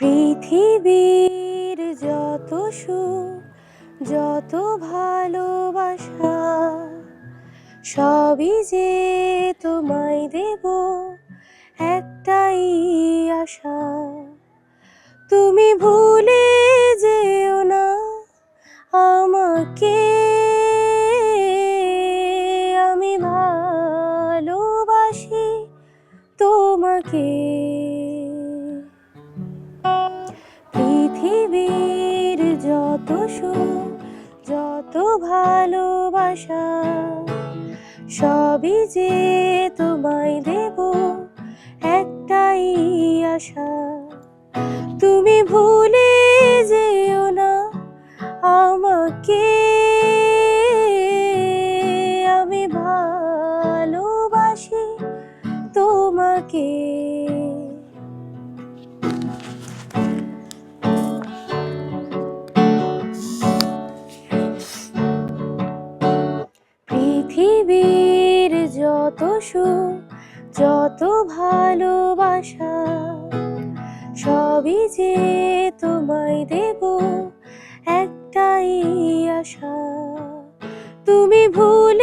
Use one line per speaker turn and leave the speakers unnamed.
পৃথিবীর যত সুখ, যত ভালোবাসা, সবই যে তোমায় দেব একটাই আশা। তুমি ভুলে যেও না আমাকে, আমি ভালোবাসি তোমাকে। পৃথিবীর যত সুখ, যত ভালোবাসা, সবই যে তোমায় দেব একটাই আশা। তুমি ভুলে যেও না আমাকে, আমি ভালোবাসি তোমাকে। পৃথিবীর যত সুখ, যত ভালোবাসা, সবই যে তোমায় দেব একটাই আশা। তুমি ভুলে